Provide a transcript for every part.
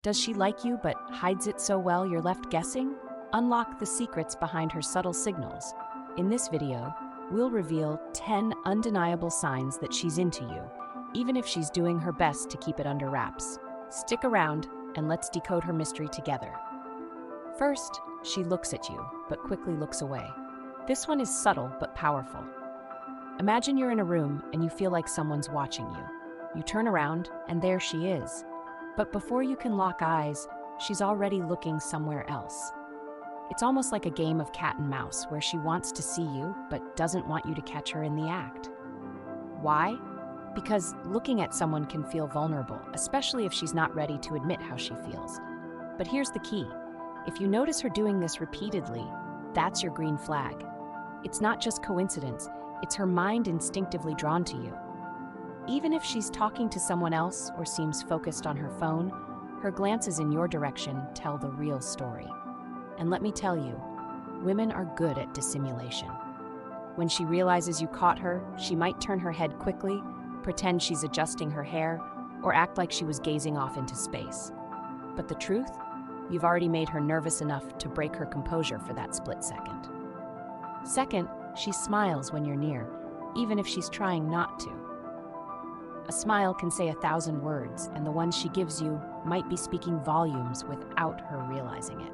Does she like you but hides it so well you're left guessing? Unlock the secrets behind her subtle signals. In this video, we'll reveal 10 undeniable signs that she's into you, even if she's doing her best to keep it under wraps. Stick around and let's decode her mystery together. First, she looks at you, but quickly looks away. This one is subtle but powerful. Imagine you're in a room and you feel like someone's watching you. You turn around and there she is. But before you can lock eyes, she's already looking somewhere else. It's almost like a game of cat and mouse where she wants to see you but doesn't want you to catch her in the act. Why? Because looking at someone can feel vulnerable, especially if she's not ready to admit how she feels. But here's the key. If you notice her doing this repeatedly, that's your green flag. It's not just coincidence, it's her mind instinctively drawn to you. Even if she's talking to someone else or seems focused on her phone, her glances in your direction tell the real story. And let me tell you, women are good at dissimulation. When she realizes you caught her, she might turn her head quickly, pretend she's adjusting her hair, or act like she was gazing off into space. But the truth? You've already made her nervous enough to break her composure for that split second. Second, she smiles when you're near, even if she's trying not to. A smile can say 1,000 words, and the ones she gives you might be speaking volumes without her realizing it.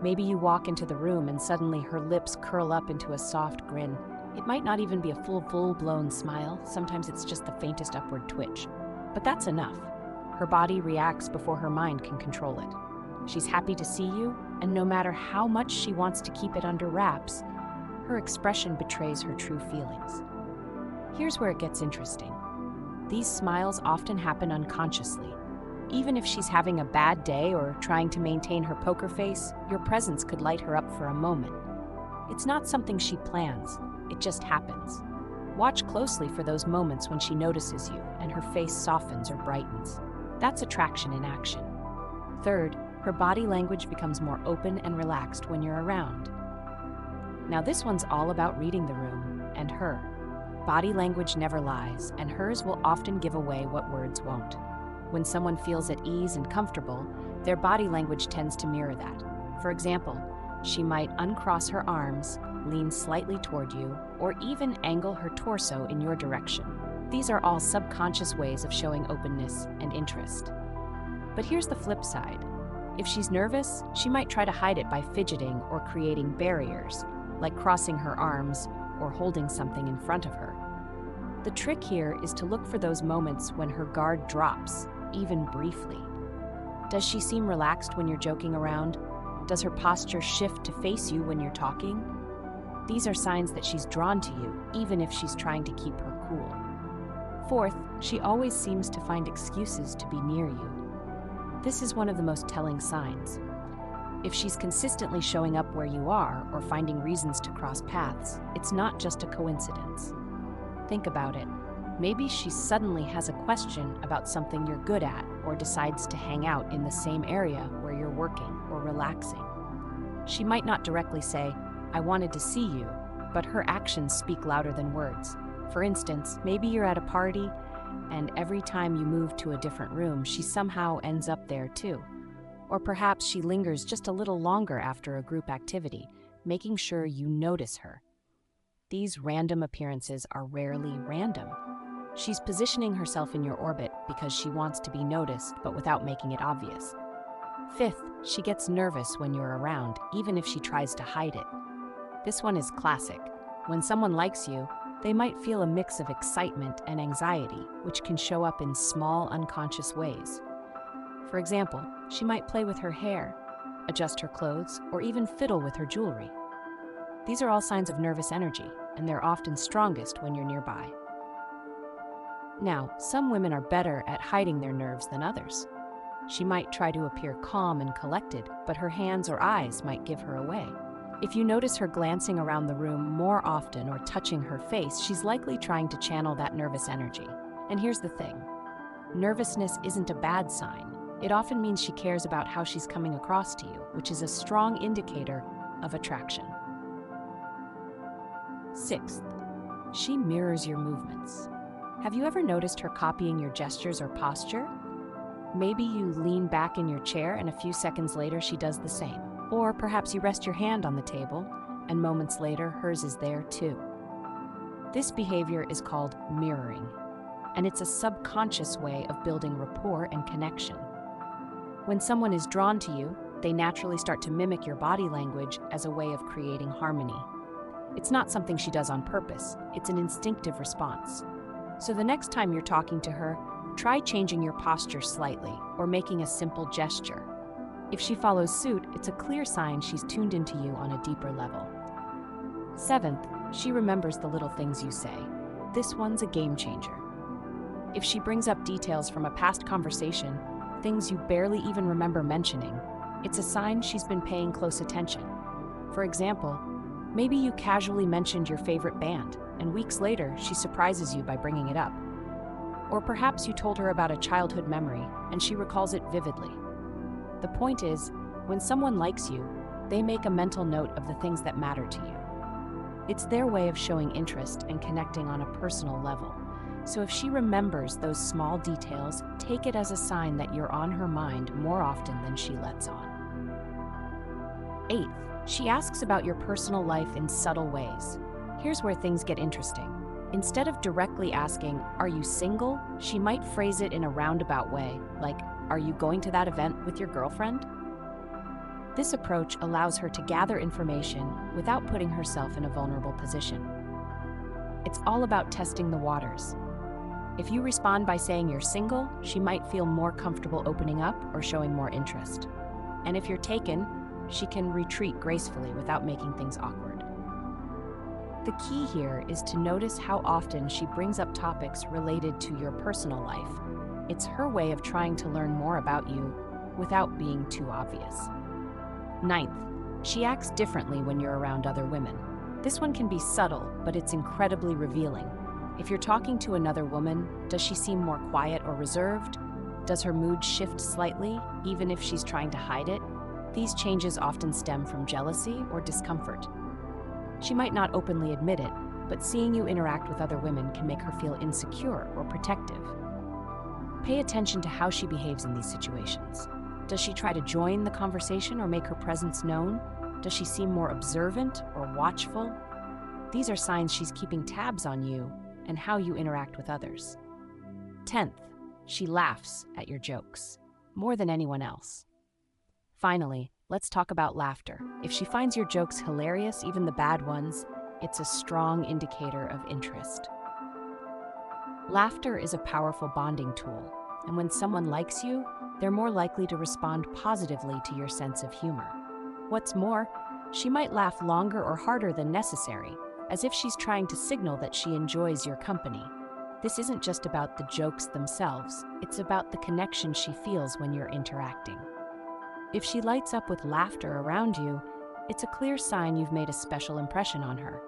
Maybe you walk into the room and suddenly her lips curl up into a soft grin. It might not even be a full-blown smile. Sometimes it's just the faintest upward twitch. But that's enough. Her body reacts before her mind can control it. She's happy to see you, and no matter how much she wants to keep it under wraps, her expression betrays her true feelings. Here's where it gets interesting. These smiles often happen unconsciously. Even if she's having a bad day or trying to maintain her poker face, your presence could light her up for a moment. It's not something she plans, it just happens. Watch closely for those moments when she notices you and her face softens or brightens. That's attraction in action. Third, her body language becomes more open and relaxed when you're around. Now this one's all about reading the room and her. Body language never lies, and hers will often give away what words won't. When someone feels at ease and comfortable, their body language tends to mirror that. For example, she might uncross her arms, lean slightly toward you, or even angle her torso in your direction. These are all subconscious ways of showing openness and interest. But here's the flip side. If she's nervous, she might try to hide it by fidgeting or creating barriers, like crossing her arms or holding something in front of her. The trick here is to look for those moments when her guard drops, even briefly. Does she seem relaxed when you're joking around? Does her posture shift to face you when you're talking? These are signs that she's drawn to you, even if she's trying to keep her cool. Fourth, she always seems to find excuses to be near you. This is one of the most telling signs. If she's consistently showing up where you are or finding reasons to cross paths, it's not just a coincidence. Think about it. Maybe she suddenly has a question about something you're good at or decides to hang out in the same area where you're working or relaxing. She might not directly say, "I wanted to see you," but her actions speak louder than words. For instance, maybe you're at a party and every time you move to a different room, she somehow ends up there too. Or perhaps she lingers just a little longer after a group activity, making sure you notice her. These random appearances are rarely random. She's positioning herself in your orbit because she wants to be noticed, but without making it obvious. Fifth, she gets nervous when you're around, even if she tries to hide it. This one is classic. When someone likes you, they might feel a mix of excitement and anxiety, which can show up in small, unconscious ways. For example, she might play with her hair, adjust her clothes, or even fiddle with her jewelry. These are all signs of nervous energy, and they're often strongest when you're nearby. Now, some women are better at hiding their nerves than others. She might try to appear calm and collected, but her hands or eyes might give her away. If you notice her glancing around the room more often or touching her face, she's likely trying to channel that nervous energy. And here's the thing. Nervousness isn't a bad sign. It often means she cares about how she's coming across to you, which is a strong indicator of attraction. Sixth, she mirrors your movements. Have you ever noticed her copying your gestures or posture? Maybe you lean back in your chair and a few seconds later she does the same. Or perhaps you rest your hand on the table and moments later hers is there too. This behavior is called mirroring, and it's a subconscious way of building rapport and connection. When someone is drawn to you, they naturally start to mimic your body language as a way of creating harmony. It's not something she does on purpose, it's an instinctive response. So the next time you're talking to her, try changing your posture slightly or making a simple gesture. If she follows suit, it's a clear sign she's tuned into you on a deeper level. 7th, she remembers the little things you say. This one's a game changer. If she brings up details from a past conversation, things you barely even remember mentioning, it's a sign she's been paying close attention. For example, maybe you casually mentioned your favorite band, and weeks later, she surprises you by bringing it up. Or perhaps you told her about a childhood memory, and she recalls it vividly. The point is, when someone likes you, they make a mental note of the things that matter to you. It's their way of showing interest and connecting on a personal level. So if she remembers those small details, take it as a sign that you're on her mind more often than she lets on. 8th, she asks about your personal life in subtle ways. Here's where things get interesting. Instead of directly asking, "Are you single?" she might phrase it in a roundabout way, like, "Are you going to that event with your girlfriend?" This approach allows her to gather information without putting herself in a vulnerable position. It's all about testing the waters. If you respond by saying you're single, she might feel more comfortable opening up or showing more interest. And if you're taken, she can retreat gracefully without making things awkward. The key here is to notice how often she brings up topics related to your personal life. It's her way of trying to learn more about you without being too obvious. 9th, she acts differently when you're around other women. This one can be subtle, but it's incredibly revealing. If you're talking to another woman, does she seem more quiet or reserved? Does her mood shift slightly, even if she's trying to hide it? These changes often stem from jealousy or discomfort. She might not openly admit it, but seeing you interact with other women can make her feel insecure or protective. Pay attention to how she behaves in these situations. Does she try to join the conversation or make her presence known? Does she seem more observant or watchful? These are signs she's keeping tabs on you and how you interact with others. 10th, she laughs at your jokes, more than anyone else. Finally, let's talk about laughter. If she finds your jokes hilarious, even the bad ones, it's a strong indicator of interest. Laughter is a powerful bonding tool, and when someone likes you, they're more likely to respond positively to your sense of humor. What's more, she might laugh longer or harder than necessary, as if she's trying to signal that she enjoys your company. This isn't just about the jokes themselves, it's about the connection she feels when you're interacting. If she lights up with laughter around you, it's a clear sign you've made a special impression on her.